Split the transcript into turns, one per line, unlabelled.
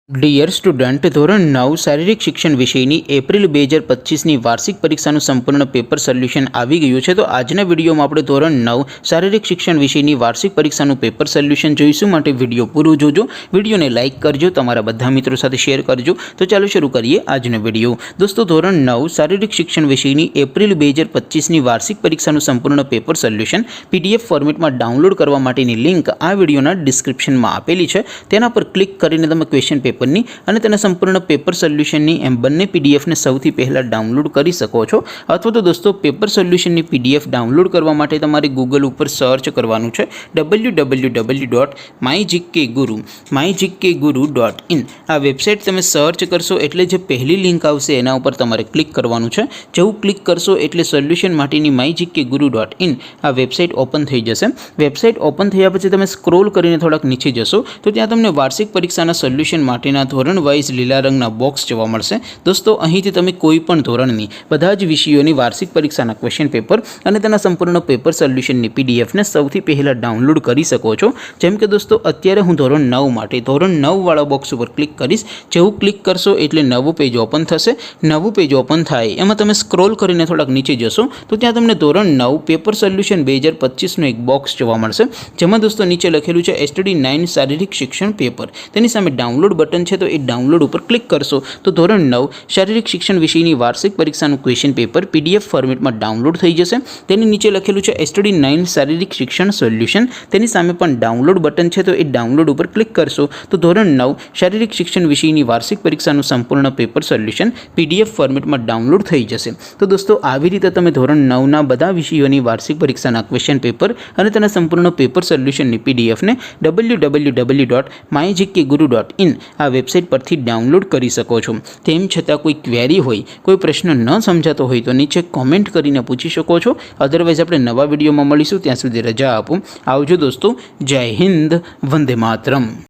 Dear student, ધોરણ 9 શારીરિક શિક્ષણ વિષયની એપ્રિલ 2025ની વાર્ષિક પરીક્ષાનું સંપૂર્ણ પેપર સોલ્યુશન આવી ગયું છે। તો આજના વિડીયોમાં આપણે ધોરણ 9 શારીરિક શિક્ષણ વિષયની વાર્ષિક પરીક્ષાનું પેપર સોલ્યુશન જોઈશું। માટે વિડીયો પૂરો જોજો, વિડીયોને લાઇક કરજો, તમારા બધા મિત્રો સાથે શેર કરજો। તો ચાલો શરૂ કરીએ આજનો વિડીયો। દોસ્તો, ધોરણ 9 શારીરિક શિક્ષણ વિષયની એપ્રિલ 2025ની વાર્ષિક પરીક્ષાનું સંપૂર્ણ પેપર સોલ્યુશન પીડીએફ ફોર્મેટમાં ડાઉનલોડ કરવા માટેની લિંક આ વિડીયોના ડિસ્ક્રિપ્શનમાં આપેલી છે। તેના પર ક્લિક કરીને તમે ક્વેશ્ચન પેપરની અને તેના સંપૂર્ણ પેપર સોલ્યુશનની એમ બંને પીડીએફને સૌથી પહેલાં ડાઉનલોડ કરી શકો છો। અથવા તો દોસ્તો, પેપર સોલ્યુશનની પીડીએફ ડાઉનલોડ કરવા માટે તમારે ગૂગલ ઉપર સર્ચ કરવાનું છે www.mygkguru.in। આ વેબસાઇટ તમે સર્ચ કરશો એટલે જે પહેલી લિંક આવશે એના ઉપર તમારે ક્લિક કરવાનું છે। જેવું ક્લિક કરશો એટલે સોલ્યુશન માટેની mygkguru.in આ વેબસાઇટ ઓપન થઈ જશે। વેબસાઇટ ઓપન થયા પછી તમે સ્ક્રોલ કરીને થોડાક નીચે જશો તો ત્યાં તમને વાર્ષિક પરીક્ષાના સોલ્યુશન માટેના ધોરણ વાઇઝ લીલા રંગના બોક્સ જોવા મળશે। દોસ્તો, અહીંથી તમે કોઈ પણ ધોરણની બધા જ વિષયોની વાર્ષિક પરીક્ષાના ક્વેશ્ચન પેપર અને તેના સંપૂર્ણ પેપર સોલ્યુશનની પીડીએફને સૌથી પહેલાં ડાઉનલોડ કરી શકો છો। જેમ કે દોસ્તો, અત્યારે હું ધોરણ 9 માટે ધોરણ 9 વાળા બોક્સ ઉપર ક્લિક કરીશ। જેવું ક્લિક કરશો એટલે નવું પેજ ઓપન થશે। નવું પેજ ઓપન થાય એમાં તમે સ્ક્રોલ કરીને થોડાક નીચે જશો તો ત્યાં તમને ધોરણ 9 પેપર સોલ્યુશન 2025નું એક બોક્સ જોવા મળશે। જેમાં દોસ્તો નીચે લખેલું છે STD 9 શારીરિક શિક્ષણ પેપર। તેની સામે ડાઉનલોડ બટન છે, તો એ ડાઉનલોડ ઉપર ક્લિક કરશો તો ધોરણ 9 શારીરિક શિક્ષણ વિષયની વાર્ષિક પરીક્ષાનું ક્વેશ્ચન પેપર પીડીએફ ફોર્મેટમાં ડાઉનલોડ થઈ જશે। તેની નીચે લખેલું છે STD 9 શારીરિક શિક્ષણ સોલ્યુશન। તેની સામે પણ ડાઉનલોડ બટન છે, તો એ ડાઉનલોડ ઉપર ક્લિક કરશો તો ધોરણ 9 શારીરિક શિક્ષણ વિષયની વાર્ષિક પરીક્ષાનું સંપૂર્ણ પેપર સોલ્યુશન પીડીએફ ફોર્મેટમાં ડાઉનલોડ થઈ જશે। તો દોસ્તો, આવી રીતે તમે ધોરણ 9ના બધા વિષયોની વાર્ષિક પરીક્ષાના ક્વેશ્ચન પેપર અને તેના સંપૂર્ણ પેપર સોલ્યુશનની પીડીએફને www.mygkguru.in આ વેબસાઇટ પરથી ડાઉનલોડ કરી શકો છો। તેમ છતાં કોઈ ક્વેરી હોય, કોઈ પ્રશ્ન ન સમજાતો હોય તો નીચે કોમેન્ટ કરીને પૂછી શકો છો। અધરવાઇઝ આપણે નવા વિડીયોમાં મળીશું, ત્યાં સુધી રજા આપો। આવજો દોસ્તો, જય હિન્દ, વંદે માતરમ।